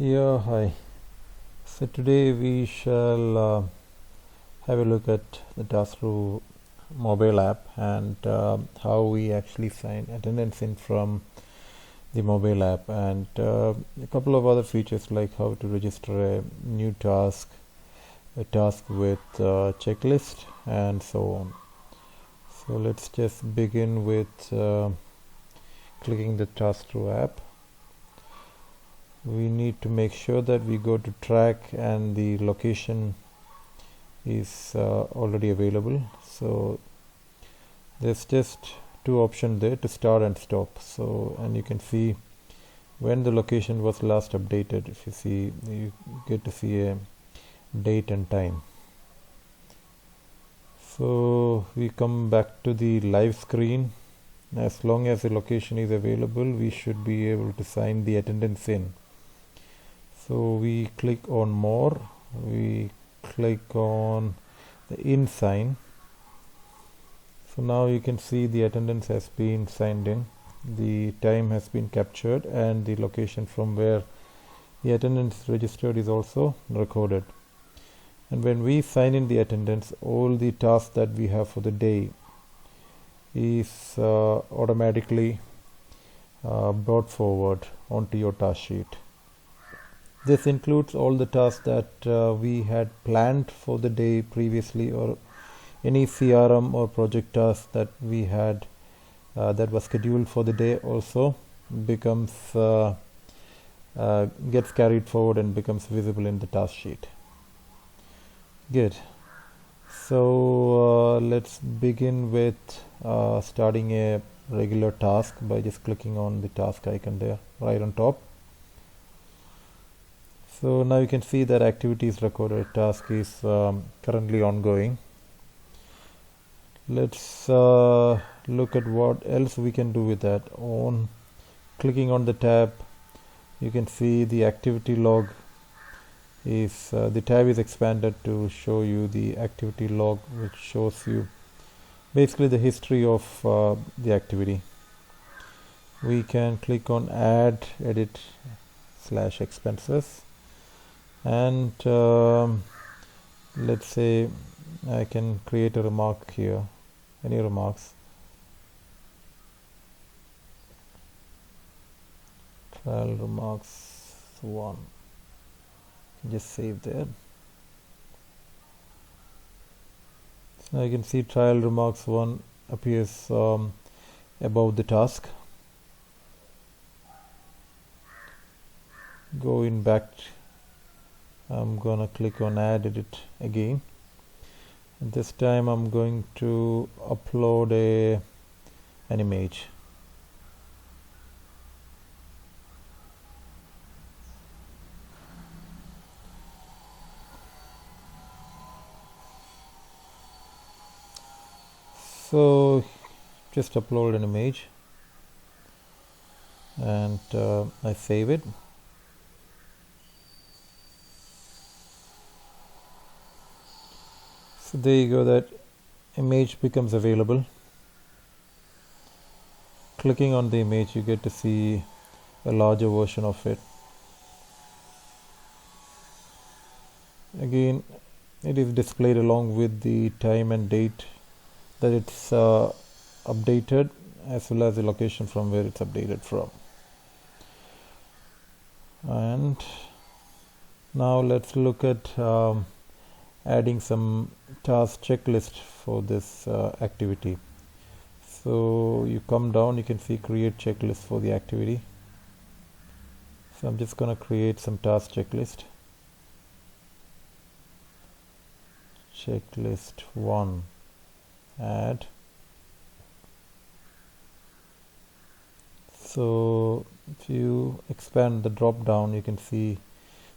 Yeah, hi. So today we shall have a look at the Taskthru mobile app and how we actually sign attendance in from the mobile app, and a couple of other features like how to register a new task, a task with checklist, and so on. So let's just begin with clicking the Taskthru app. We need to make sure that we go to track and the location is already available. So there's just two options there, to start and stop. So, and you can see when the location was last updated. If you see, you get to see a date and time. So we come back to the live screen. As long as the location is available, we should be able to sign the attendance in. So we click on more, we click on the in sign. So now you can see the attendance has been signed in, the time has been captured, and the location from where the attendance registered is also recorded. And when we sign in the attendance, all the tasks that we have for the day is automatically brought forward onto your task sheet. This includes all the tasks that we had planned for the day previously, or any CRM or project task that we had that was scheduled for the day also becomes gets carried forward and becomes visible in the task sheet. Good. So let's begin with starting a regular task by just clicking on the task icon there right on top. So now you can see that activity is recorded, task is currently ongoing. Let's look at what else we can do with that. On clicking on the tab, you can see the activity log is the tab is expanded to show you the activity log, which shows you basically the history of the activity. We can click on add, edit / expenses, and let's say I can create a remark here, any remarks. Trial remarks 1, just save there. So now you can see trial remarks 1 appears above the task. Going back, I'm gonna click on add, edit again. And this time I'm going to upload an image. So just upload an image, and I save it. So there you go, that image becomes available. Clicking on the image, you get to see a larger version of it. Again, it is displayed along with the time and date that it's updated, as well as the location from where it's updated from. And now let's look at adding some task checklist for this activity. So you come down, you can see create checklist for the activity. So I'm just going to create some task checklist. Checklist 1, add. So if you expand the drop down, you can see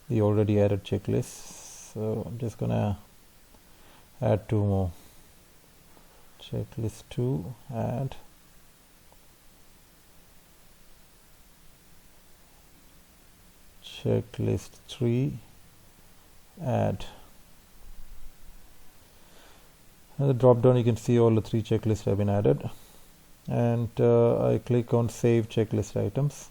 the already added checklist. So I'm just gonna add 2 more. Checklist 2, add. Checklist 3, add. And the drop down, you can see all the 3 checklists have been added. And I click on save checklist items.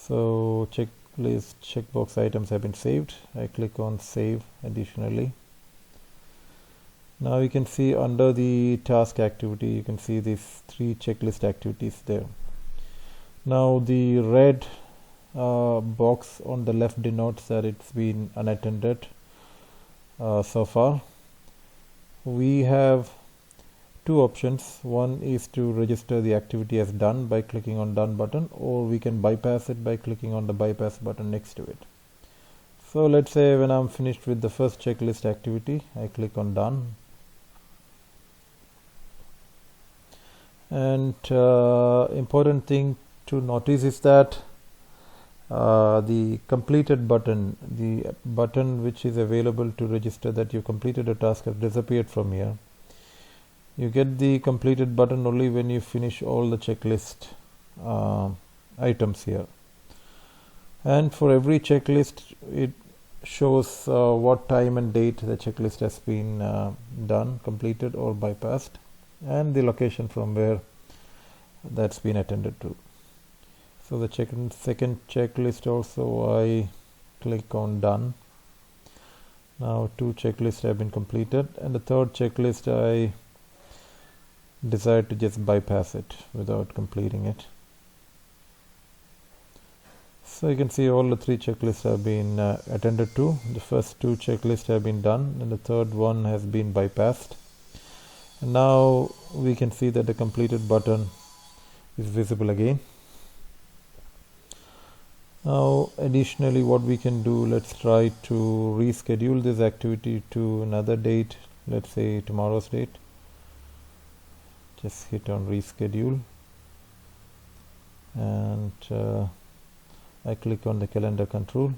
So checklist checkbox items have been saved. I click on save additionally. Now you can see under the task activity, you can see these 3 checklist activities there. Now the red box on the left denotes that it's been unattended so far. We have 2 options. One is to register the activity as done by clicking on done button, or we can bypass it by clicking on the bypass button next to it. So let's say when I'm finished with the first checklist activity, I click on done. And important thing to notice is that the completed button, the button which is available to register that you completed a task, has disappeared from here. You get the completed button only when you finish all the checklist items here. And for every checklist, it shows what time and date the checklist has been done, completed or bypassed, and the location from where that's been attended to. So the second checklist also, I click on done. Now 2 checklists have been completed, and the third checklist I decide to just bypass it without completing it. So you can see all the 3 checklists have been attended to. The first 2 checklists have been done, and the third one has been bypassed. And now we can see that the completed button is visible again. Now additionally, what we can do, let's try to reschedule this activity to another date, let's say tomorrow's date. Just hit on reschedule, and I click on the calendar control,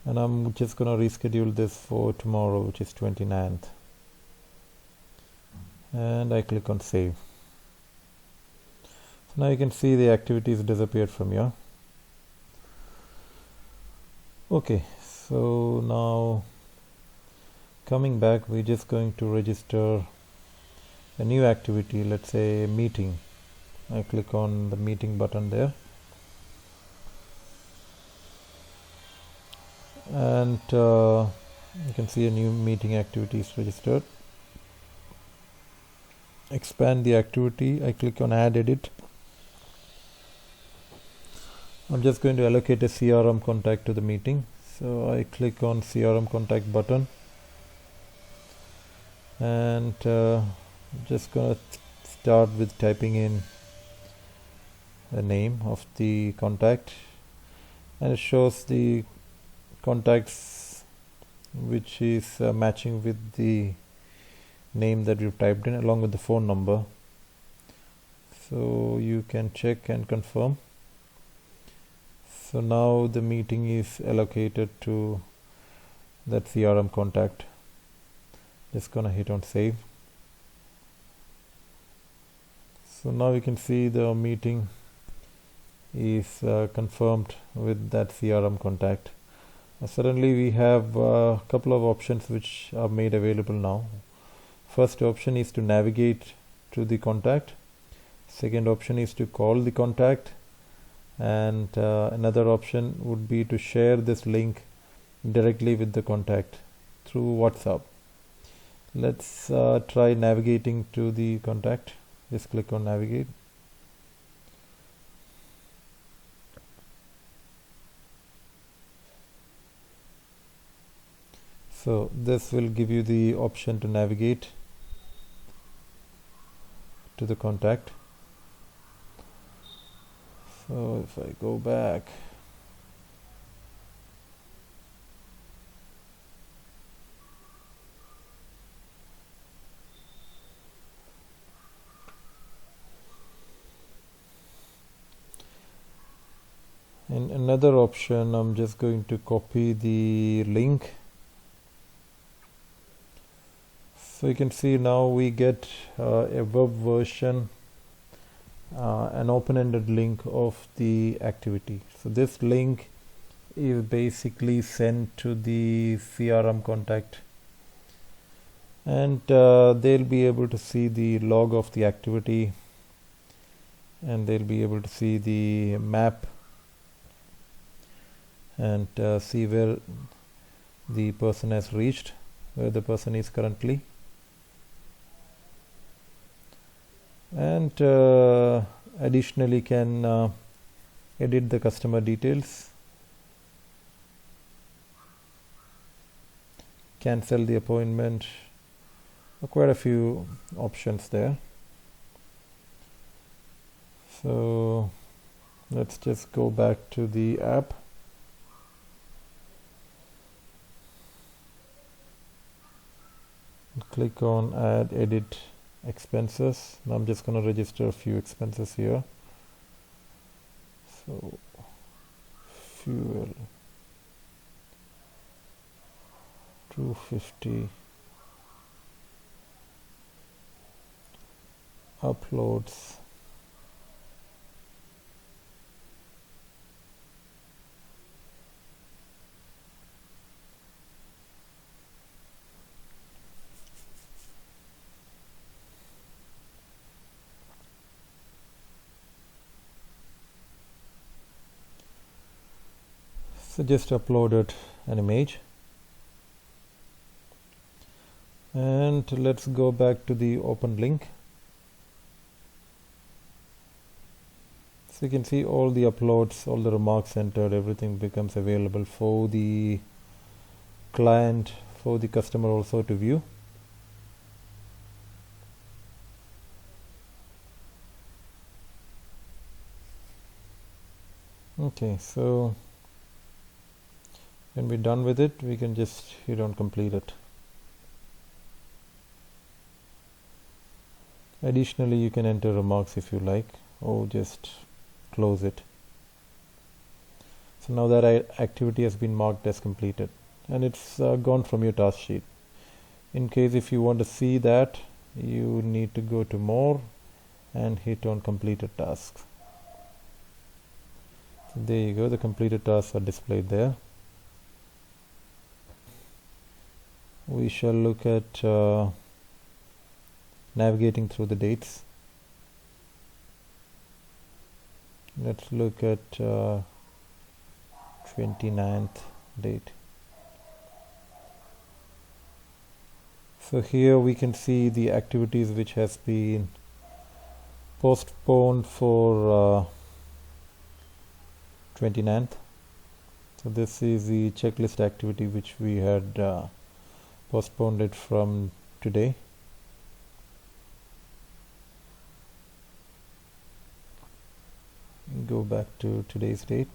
and I'm just going to reschedule this for tomorrow, which is 29th, and I click on save. So now you can see the activities disappeared from here. Okay, so now coming back, we're just going to register a new activity, let's say a meeting. I click on the meeting button there, and you can see a new meeting activity is registered. Expand the activity, I click on add edit. I'm just going to allocate a CRM contact to the meeting, so I click on CRM contact button, and just gonna start with typing in the name of the contact, and it shows the contacts which is matching with the name that you've typed in, along with the phone number, so you can check and confirm. So now the meeting is allocated to that CRM contact. Just gonna hit on save. So now you can see the meeting is confirmed with that CRM contact. Suddenly we have a couple of options which are made available now. First option is to navigate to the contact. Second option is to call the contact, and another option would be to share this link directly with the contact through WhatsApp. Let's try navigating to the contact. Just click on navigate. So this will give you the option to navigate to the contact. So if I go back, in another option, I'm just going to copy the link. So you can see now we get a web version, an open-ended link of the activity. So this link is basically sent to the CRM contact, and they'll be able to see the log of the activity, and they'll be able to see the map and see where the person has reached, where the person is currently, and additionally can edit the customer details, cancel the appointment. Quite a few options there. So let's just go back to the app. Click on add edit expenses. Now I'm just going to register a few expenses here. So fuel 250, uploads so just uploaded an image, and let's go back to the open link. So you can see all the uploads, all the remarks entered, everything becomes available for the client, for the customer also to view. Okay, so when we're done with it, we can just hit on complete it. Additionally, you can enter remarks if you like, or just close it. So now that activity has been marked as completed, and it's gone from your task sheet. In case if you want to see that, you need to go to more and hit on completed tasks. So there you go, the completed tasks are displayed there. We shall look at navigating through the dates. Let's look at 29th date. So here we can see the activities which has been postponed for 29th. So this is the checklist activity which we had postponed it from today. Go back to today's date.